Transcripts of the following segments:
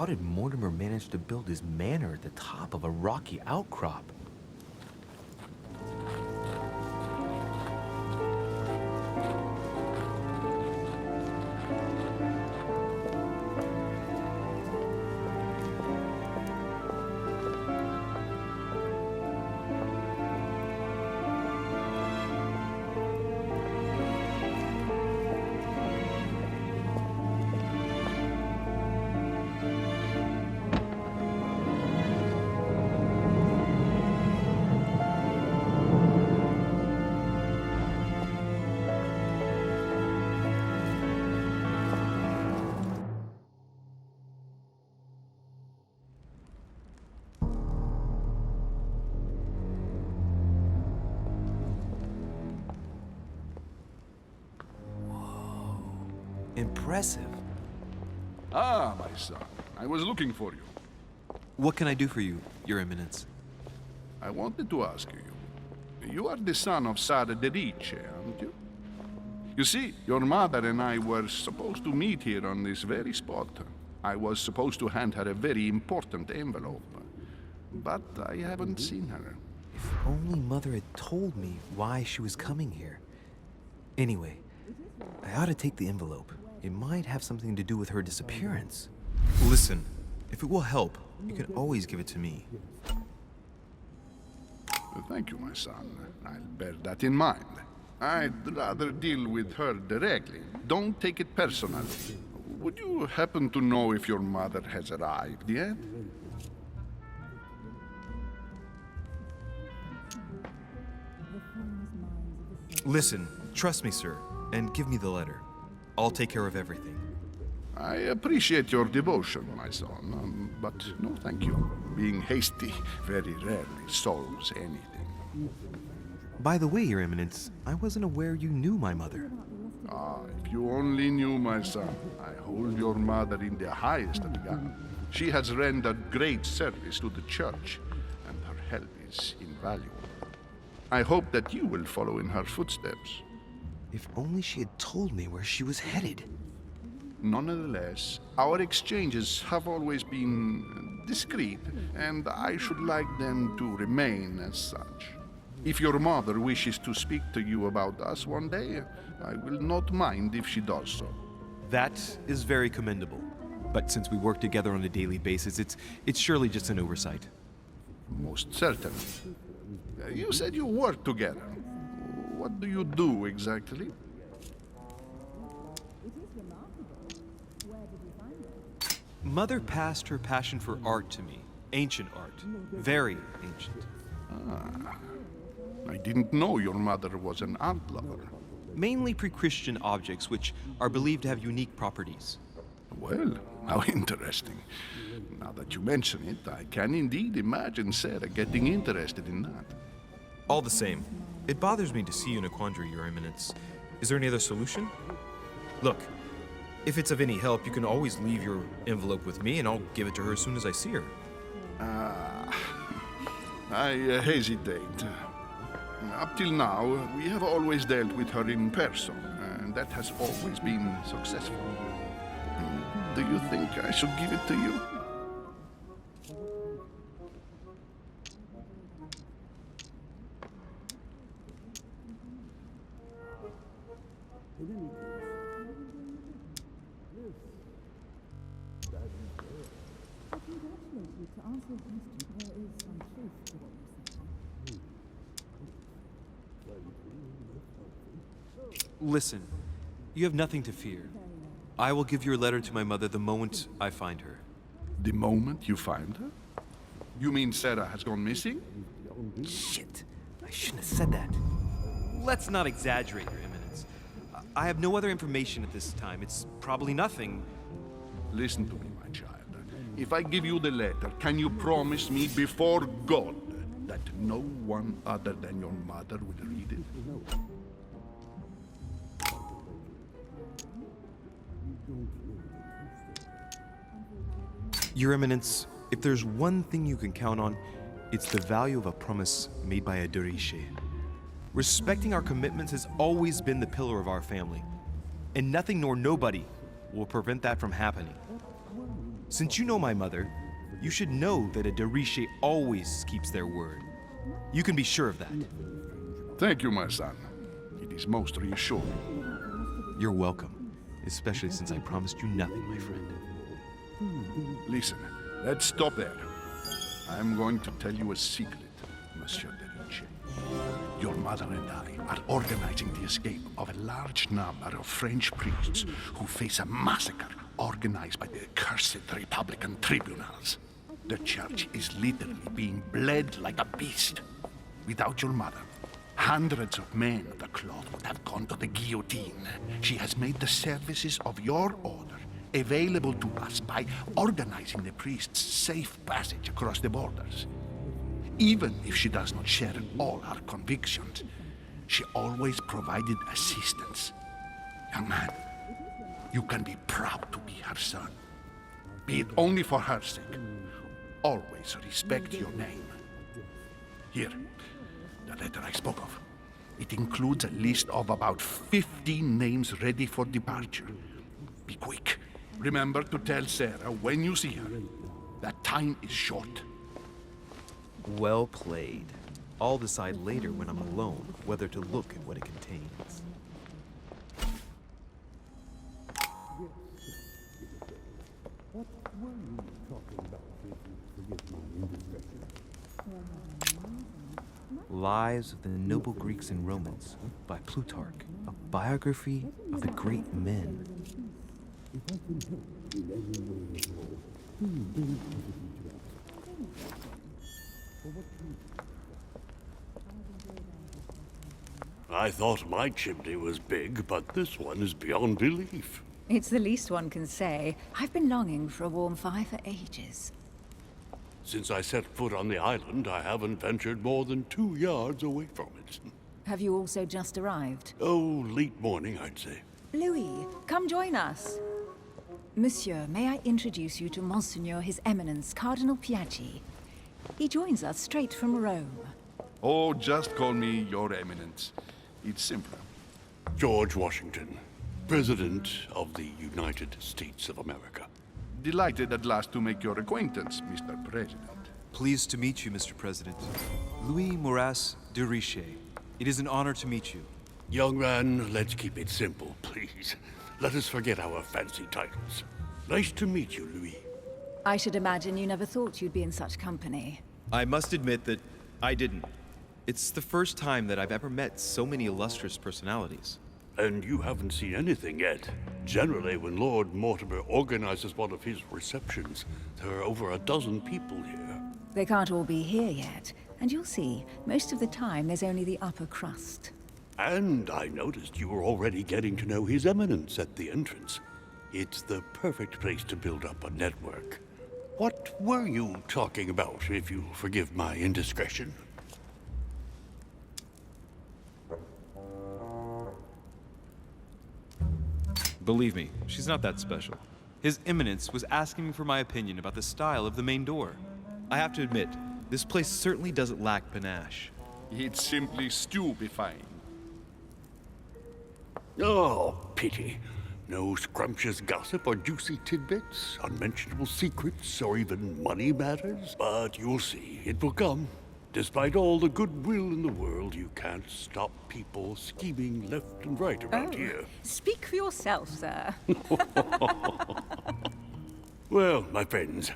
How did Mortimer manage to build his manor at the top of a rocky outcrop? Impressive. Ah, my son. I was looking for you. What can I do for you, Your Eminence? I wanted to ask you. You are the son of Sara de Ricci, aren't you? You see, your mother and I were supposed to meet here on this very spot. I was supposed to hand her a very important envelope. But I haven't seen her. If only Mother had told me why she was coming here. Anyway, I ought to take the envelope. It might have something to do with her disappearance. Listen, if it will help, you can always give it to me. Thank you, my son. I'll bear that in mind. I'd rather deal with her directly. Don't take it personally. Would you happen to know if your mother has arrived yet? Listen, trust me, sir, and give me the letter. I'll take care of everything. I appreciate your devotion, my son, but no thank you. Being hasty very rarely solves anything. By the way, Your Eminence, I wasn't aware you knew my mother. Ah, if you only knew, my son. I hold your mother in the highest regard. She has rendered great service to the church, and her help is invaluable. I hope that you will follow in her footsteps. If only she had told me where she was headed. Nonetheless, our exchanges have always been discreet, and I should like them to remain as such. If your mother wishes to speak to you about us one day, I will not mind if she does so. That is very commendable. But since we work together on a daily basis, it's surely just an oversight. Most certainly. You said you work together. What do you do exactly? Mother passed her passion for art to me. Ancient art. Very ancient. Ah. I didn't know your mother was an art lover. Mainly pre-Christian objects which are believed to have unique properties. Well, how interesting. Now that you mention it, I can indeed imagine Sarah getting interested in that. All the same, it bothers me to see you in a quandary, Your Eminence. Is there any other solution? Look, if it's of any help, you can always leave your envelope with me and I'll give it to her as soon as I see her. I hesitate. Up till now, we have always dealt with her in person, and that has always been successful. Do you think I should give it to you? Listen, you have nothing to fear. I will give your letter to my mother the moment I find her. The moment you find her? You mean Sarah has gone missing? Shit, I shouldn't have said that. Let's not exaggerate, Your Eminence. I have no other information at this time. It's probably nothing. Listen to me, my child. If I give you the letter, can you promise me before God that no one other than your mother will read it? Your Eminence, if there's one thing you can count on, it's the value of a promise made by a de Ricci. Respecting our commitments has always been the pillar of our family, and nothing nor nobody will prevent that from happening. Since you know my mother, you should know that a de Riche always keeps their word. You can be sure of that. Thank you, my son. It is most reassuring. You're welcome, especially since I promised you nothing, my friend. Listen, let's stop there. I'm going to tell you a secret, Monsieur de Riche. Your mother and I are organizing the escape of a large number of French priests who face a massacre organized by the accursed Republican tribunals. The church is literally being bled like a beast. Without your mother, hundreds of men of the cloth would have gone to the guillotine. She has made the services of your order available to us by organizing the priests' safe passage across the borders. Even if she does not share all our convictions, she always provided assistance. Young man, you can be proud to be her son. Be it only for her sake. Always respect your name. Here, the letter I spoke of. It includes a list of about 15 names ready for departure. Be quick. Remember to tell Sarah when you see her that time is short. Well played. I'll decide later when I'm alone whether to look at what it contains. Lives of the Noble Greeks and Romans by Plutarch, a biography of the great men. I thought my chimney was big, but this one is beyond belief. It's the least one can say. I've been longing for a warm fire for ages. Since I set foot on the island, I haven't ventured more than 2 yards away from it. Have you also just arrived? Oh, late morning, I'd say. Louis, come join us. Monsieur, may I introduce you to Monseigneur His Eminence, Cardinal Piaggi. He joins us straight from Rome. Oh, just call me Your Eminence. It's simpler. George Washington, President of the United States of America. Delighted at last to make your acquaintance, Mr. President. Pleased to meet you, Mr. President. Louis Moras de Riche. It is an honor to meet you. Young man, let's keep it simple, please. Let us forget our fancy titles. Nice to meet you, Louis. I should imagine you never thought you'd be in such company. I must admit that I didn't. It's the first time that I've ever met so many illustrious personalities. And you haven't seen anything yet. Generally, when Lord Mortimer organizes one of his receptions, there are over a dozen people here. They can't all be here yet, and you'll see, most of the time there's only the upper crust. And I noticed you were already getting to know His Eminence at the entrance. It's the perfect place to build up a network. What were you talking about, if you forgive my indiscretion? Believe me, she's not that special. His Eminence was asking me for my opinion about the style of the main door. I have to admit, this place certainly doesn't lack panache. It's simply stupefying. Oh, pity. No scrumptious gossip or juicy tidbits, unmentionable secrets, or even money matters. But you'll see, it will come. Despite all the goodwill in the world, you can't stop people scheming left and right around here. Speak for yourself, sir. Well, my friends,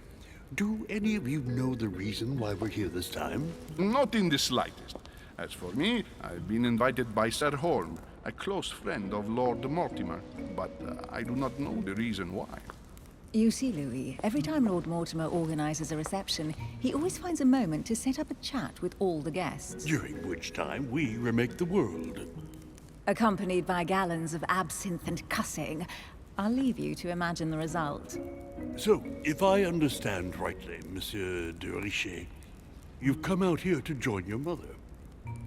do any of you know the reason why we're here this time? Not in the slightest. As for me, I've been invited by Sir Holm, a close friend of Lord Mortimer, but I do not know the reason why. You see, Louis, every time Lord Mortimer organizes a reception, he always finds a moment to set up a chat with all the guests. During which time we remake the world. Accompanied by gallons of absinthe and cussing. I'll leave you to imagine the result. So, if I understand rightly, Monsieur de Riche, you've come out here to join your mother.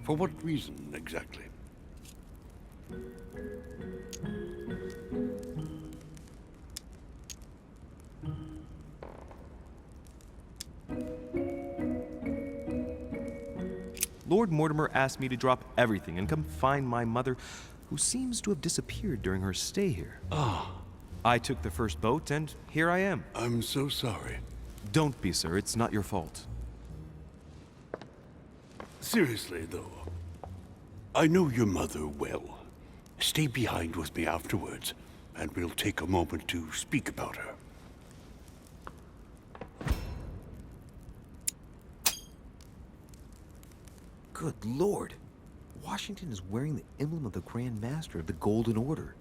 For what reason, exactly? Lord Mortimer asked me to drop everything and come find my mother, who seems to have disappeared during her stay here. I took the first boat, and here I am. I'm so sorry. Don't be, sir. It's not your fault. Seriously, though, I know your mother well. Stay behind with me afterwards, and we'll take a moment to speak about her. Good Lord. Washington is wearing the emblem of the Grand Master of the Golden Order.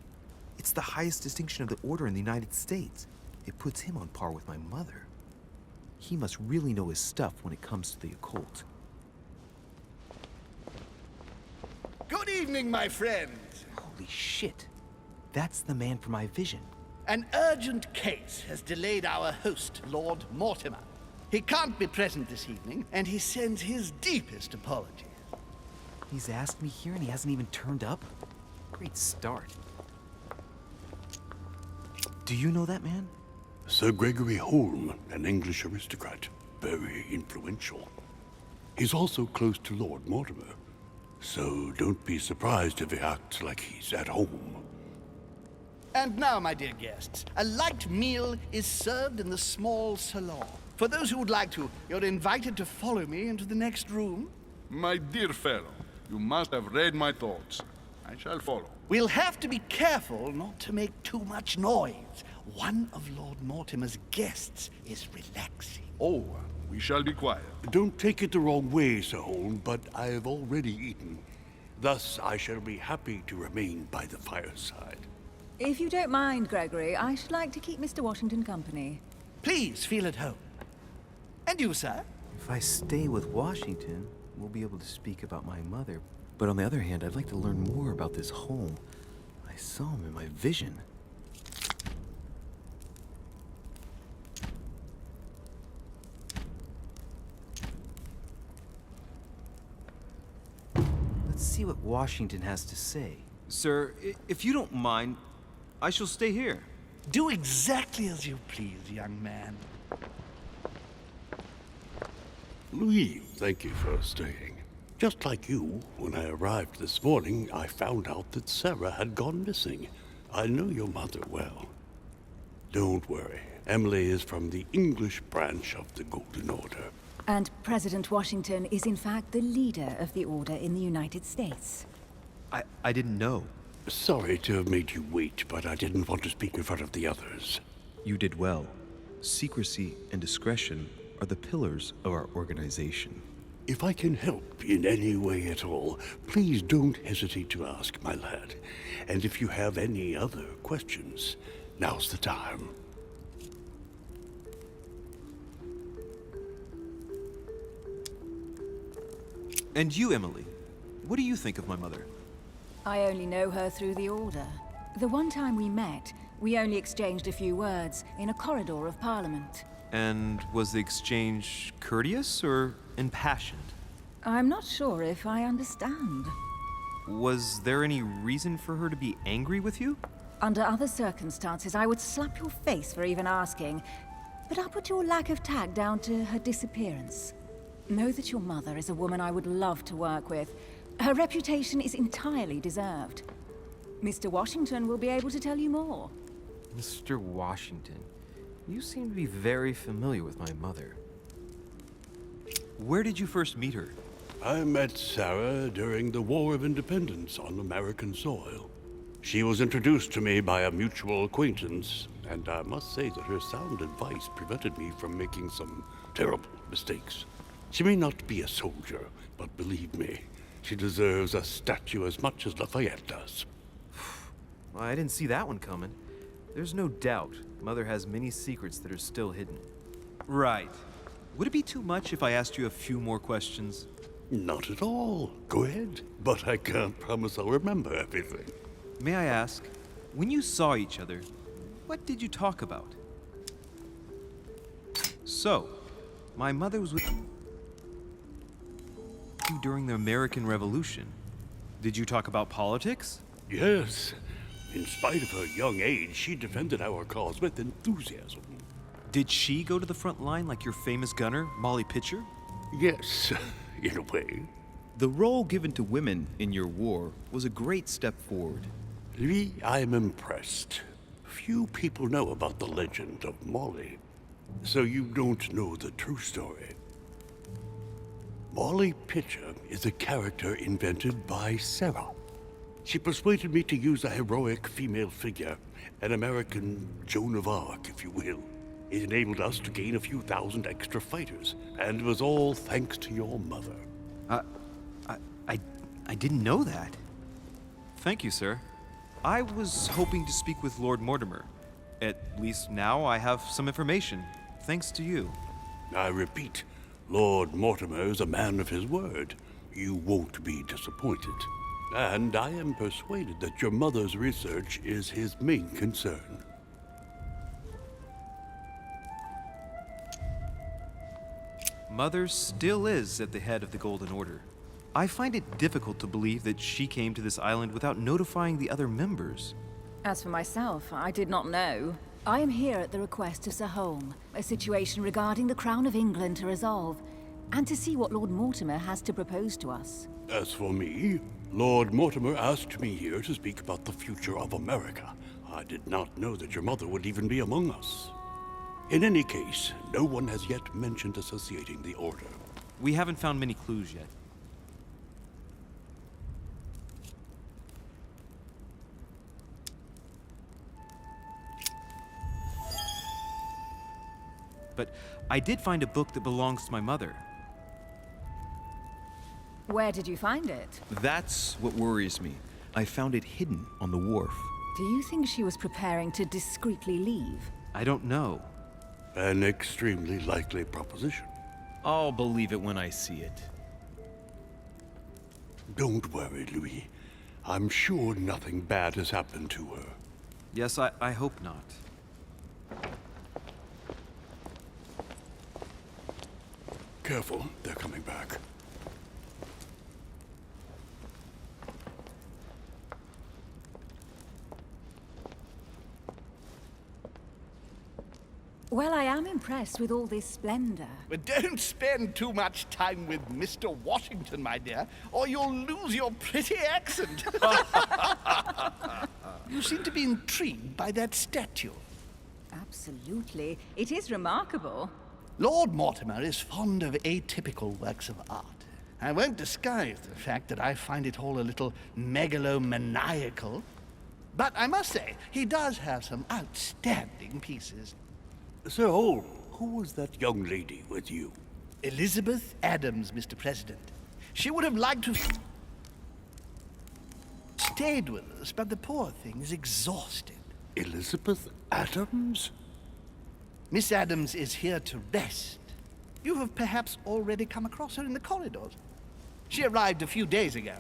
It's the highest distinction of the Order in the United States. It puts him on par with my mother. He must really know his stuff when it comes to the occult. Good evening, my friends. Holy shit. That's the man for my vision. An urgent case has delayed our host, Lord Mortimer. He can't be present this evening, and he sends his deepest apologies. He's asked me here and he hasn't even turned up? Great start. Do you know that man? Sir Gregory Holm, an English aristocrat, very influential. He's also close to Lord Mortimer, so don't be surprised if he acts like he's at home. And now, my dear guests, a light meal is served in the small salon. For those who would like to, you're invited to follow me into the next room. My dear fellow, you must have read my thoughts. I shall follow. We'll have to be careful not to make too much noise. One of Lord Mortimer's guests is relaxing. Oh, we shall be quiet. Don't take it the wrong way, Sir Holm, but I have already eaten. Thus, I shall be happy to remain by the fireside. If you don't mind, Gregory, I should like to keep Mr. Washington company. Please feel at home. And you, sir? If I stay with Washington, we'll be able to speak about my mother. But on the other hand, I'd like to learn more about this home. I saw him in my vision. Let's see what Washington has to say. Sir, if you don't mind, I shall stay here. Do exactly as you please, young man. Louis, thank you for staying. Just like you, when I arrived this morning, I found out that Sarah had gone missing. I know your mother well. Don't worry. Emily is from the English branch of the Golden Order. And President Washington is in fact the leader of the Order in the United States. I didn't know. Sorry to have made you wait, but I didn't want to speak in front of the others. You did well. Secrecy and discretion are the pillars of our organization. If I can help in any way at all, please don't hesitate to ask, my lad. And if you have any other questions, now's the time. And you, Emily, what do you think of my mother? I only know her through the Order. The one time we met, we only exchanged a few words in a corridor of Parliament. And was the exchange courteous or impassioned? I'm not sure if I understand. Was there any reason for her to be angry with you? Under other circumstances, I would slap your face for even asking, but I'll put your lack of tact down to her disappearance. Know that your mother is a woman I would love to work with. Her reputation is entirely deserved. Mr. Washington will be able to tell you more. Mr. Washington, you seem to be very familiar with my mother. Where did you first meet her? I met Sarah during the War of Independence on American soil. She was introduced to me by a mutual acquaintance, and I must say that her sound advice prevented me from making some terrible mistakes. She may not be a soldier, but believe me, she deserves a statue as much as Lafayette does. Well, I didn't see that one coming. There's no doubt Mother has many secrets that are still hidden. Right. Would it be too much if I asked you a few more questions? Not at all. Go ahead. But I can't promise I'll remember everything. May I ask, when you saw each other, what did you talk about? So, my mother was with you during the American Revolution. Did you talk about politics? Yes. In spite of her young age, she defended our cause with enthusiasm. Did she go to the front line like your famous gunner, Molly Pitcher? Yes, in a way. The role given to women in your war was a great step forward. Lee, I'm impressed. Few people know about the legend of Molly, so you don't know the true story. Molly Pitcher is a character invented by Sarah. She persuaded me to use a heroic female figure, an American Joan of Arc, if you will. It enabled us to gain a few thousand extra fighters, and it was all thanks to your mother. I didn't know that. Thank you, sir. I was hoping to speak with Lord Mortimer. At least now I have some information, thanks to you. I repeat, Lord Mortimer is a man of his word. You won't be disappointed. And I am persuaded that your mother's research is his main concern. Mother still is at the head of the Golden Order. I find it difficult to believe that she came to this island without notifying the other members. As for myself, I did not know. I am here at the request of Sir Holm, a situation regarding the Crown of England to resolve, and to see what Lord Mortimer has to propose to us. As for me, Lord Mortimer asked me here to speak about the future of America. I did not know that your mother would even be among us. In any case, no one has yet mentioned associating the Order. We haven't found many clues yet. But I did find a book that belongs to my mother. Where did you find it? That's what worries me. I found it hidden on the wharf. Do you think she was preparing to discreetly leave? I don't know. An extremely likely proposition. I'll believe it when I see it. Don't worry, Louis. I'm sure nothing bad has happened to her. Yes, I hope not. Careful, they're coming back. Well, I am impressed with all this splendor. But don't spend too much time with Mr. Washington, my dear, or you'll lose your pretty accent. You seem to be intrigued by that statue. Absolutely. It is remarkable. Lord Mortimer is fond of atypical works of art. I won't disguise the fact that I find it all a little megalomaniacal. But I must say, he does have some outstanding pieces. Sir Holm, who was that young lady with you? Elizabeth Adams, Mr. President. She would have liked to have stayed with us, but the poor thing is exhausted. Elizabeth Adams? Miss Adams is here to rest. You have perhaps already come across her in the corridors. She arrived a few days ago.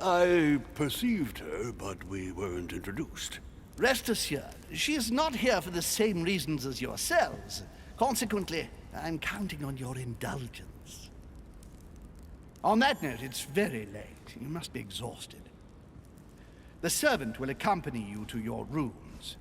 I perceived her, but we weren't introduced. Rest assured, she is not here for the same reasons as yourselves. Consequently, I'm counting on your indulgence. On that note, it's very late. You must be exhausted. The servant will accompany you to your rooms.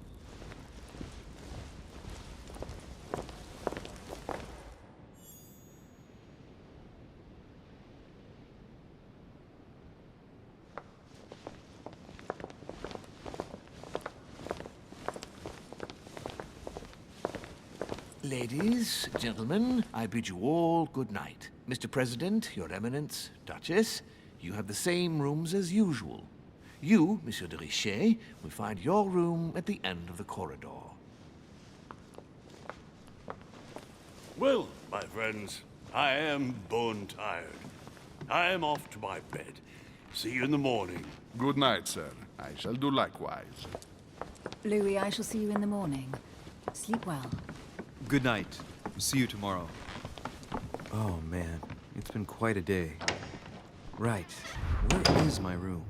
Ladies, gentlemen, I bid you all good night. Mr. President, Your Eminence, Duchess, you have the same rooms as usual. You, Monsieur de Richet, will find your room at the end of the corridor. Well, my friends, I am bone tired. I am off to my bed. See you in the morning. Good night, sir. I shall do likewise. Louis, I shall see you in the morning. Sleep well. Good night. See you tomorrow. Oh man, it's been quite a day. Right, where is my room?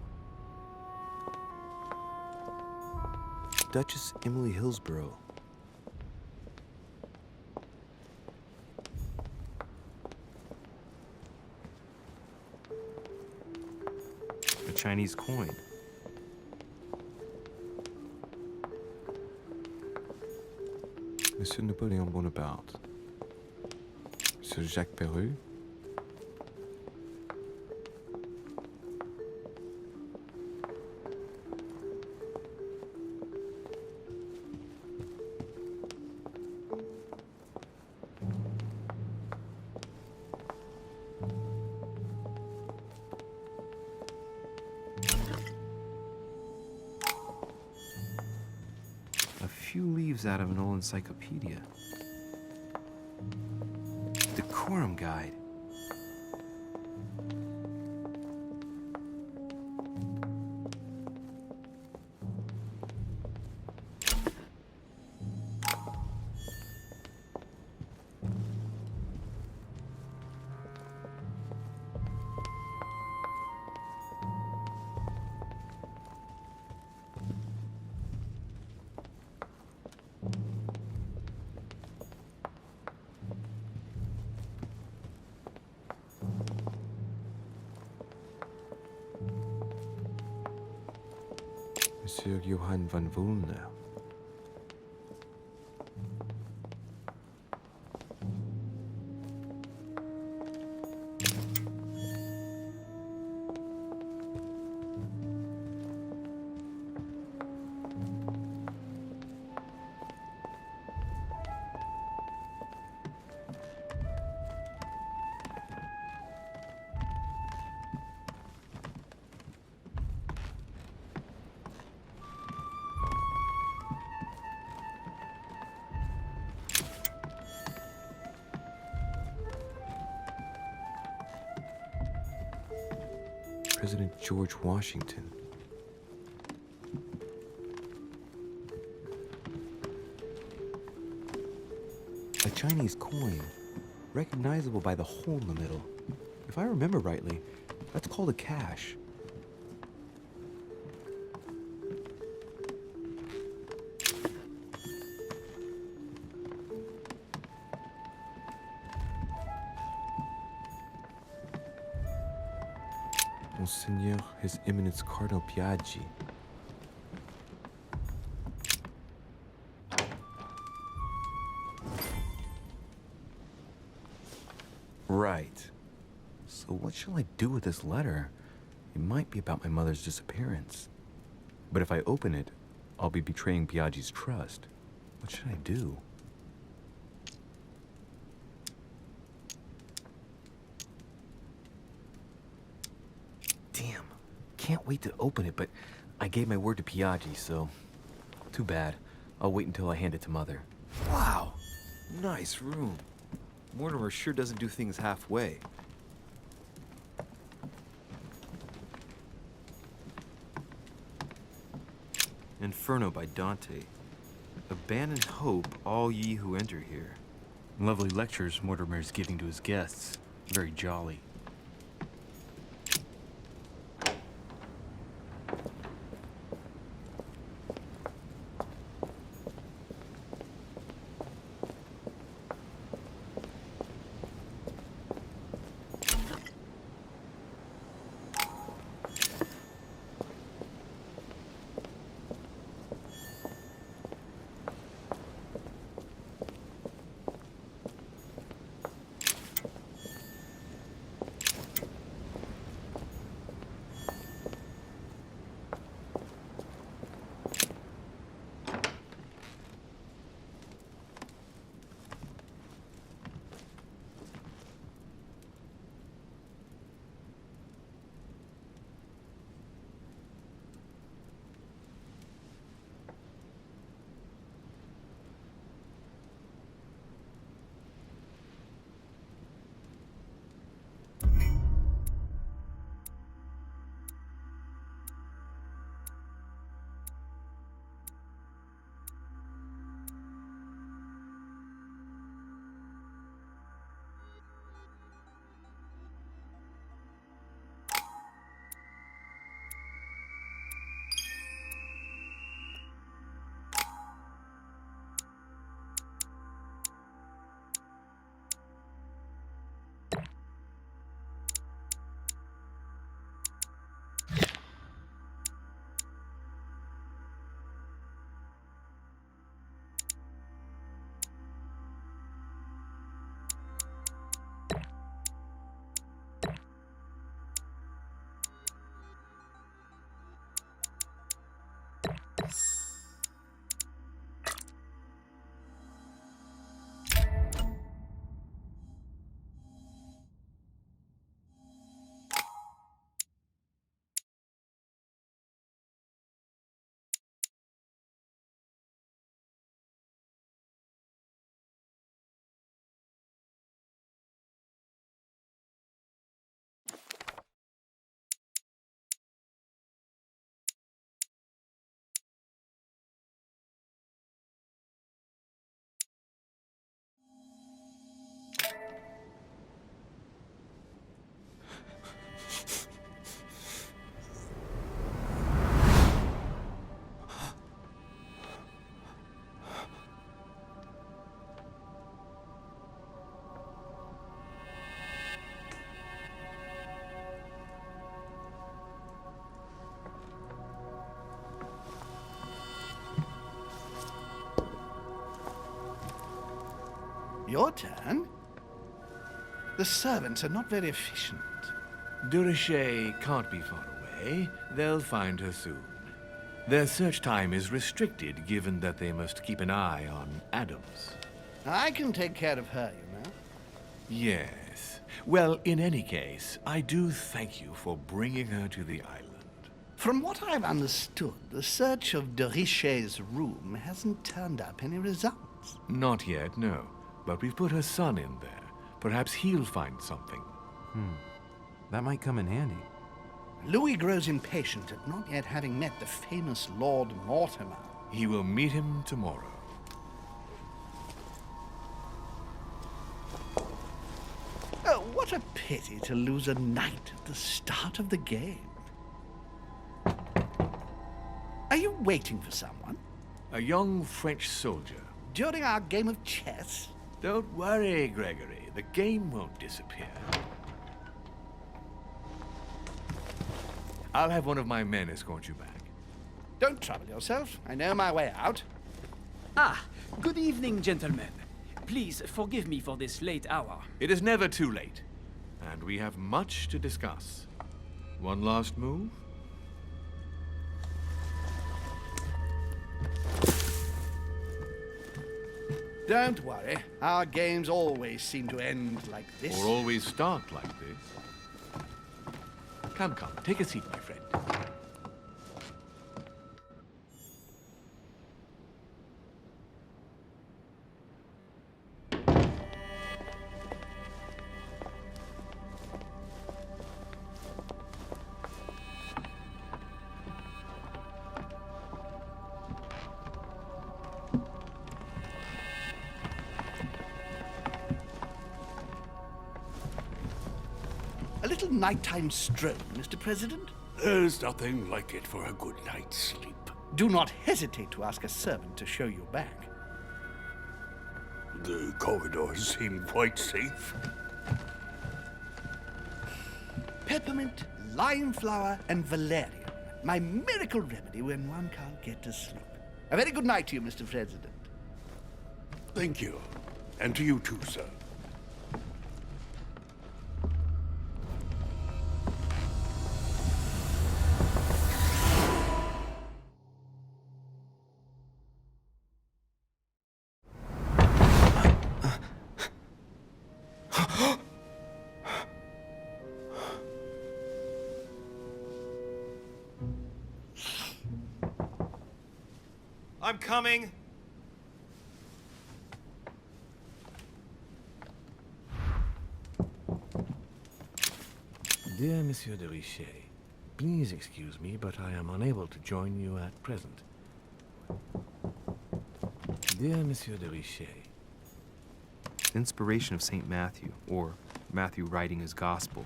Duchess Emily Hillsborough. A Chinese coin. Monsieur Napoléon Bonaparte. Monsieur Jacques Perru. few leaves out of an old encyclopedia. Decorum guide. Monsieur Johann von Wulner. President George Washington. A Chinese coin, recognizable by the hole in the middle. If I remember rightly, that's called a cash. Monseigneur, His Eminence Cardinal Piaggi. Right. So what shall I do with this letter? It might be about my mother's disappearance. But if I open it, I'll be betraying Piaggi's trust. What should I do? Damn. Can't wait to open it, but I gave my word to Piaggi, so... Too bad. I'll wait until I hand it to Mother. Wow! Nice room. Mortimer sure doesn't do things halfway. Inferno by Dante. Abandon hope, all ye who enter here. Lovely lectures Mortimer is giving to his guests. Very jolly. Your turn. The servants are not very efficient. De Richet can't be far away. They'll find her soon. Their search time is restricted, given that they must keep an eye on Adams. I can take care of her, you know. Yes. Well, in any case, I do thank you for bringing her to the island. From what I've understood, the search of de Richet's room hasn't turned up any results. Not yet, no. But we've put her son in there. Perhaps he'll find something. That might come in handy. Louis grows impatient at not yet having met the famous Lord Mortimer. He will meet him tomorrow. Oh, what a pity to lose a knight at the start of the game. Are you waiting for someone? A young French soldier. During our game of chess? Don't worry, Gregory. The game won't disappear. I'll have one of my men escort you back. Don't trouble yourself. I know my way out. Ah, good evening, gentlemen. Please forgive me for this late hour. It is never too late, and we have much to discuss. One last move? Don't worry. Our games always seem to end like this. Or always start like this. Come, come, take a seat, my friend. A little nighttime stroll, Mr. President? There's nothing like it for a good night's sleep. Do not hesitate to ask a servant to show you back. The corridors seem quite safe. Peppermint, lime flower, and valerian. My miracle remedy when one can't get to sleep. A very good night to you, Mr. President. Thank you. And to you too, sir. I'm coming. Dear Monsieur de Richet, please excuse me, but I am unable to join you at present. Dear Monsieur de Richet, Inspiration of St. Matthew, or Matthew writing his gospel,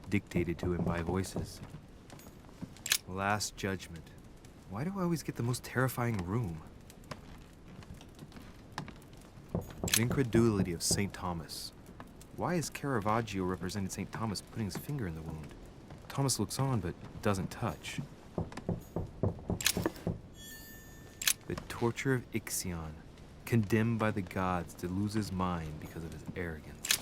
dictated to him by voices. Last Judgment. Why do I always get the most terrifying room? The incredulity of St. Thomas. Why is Caravaggio representing St. Thomas putting his finger in the wound? Thomas looks on but doesn't touch. The torture of Ixion, condemned by the gods to lose his mind because of his arrogance.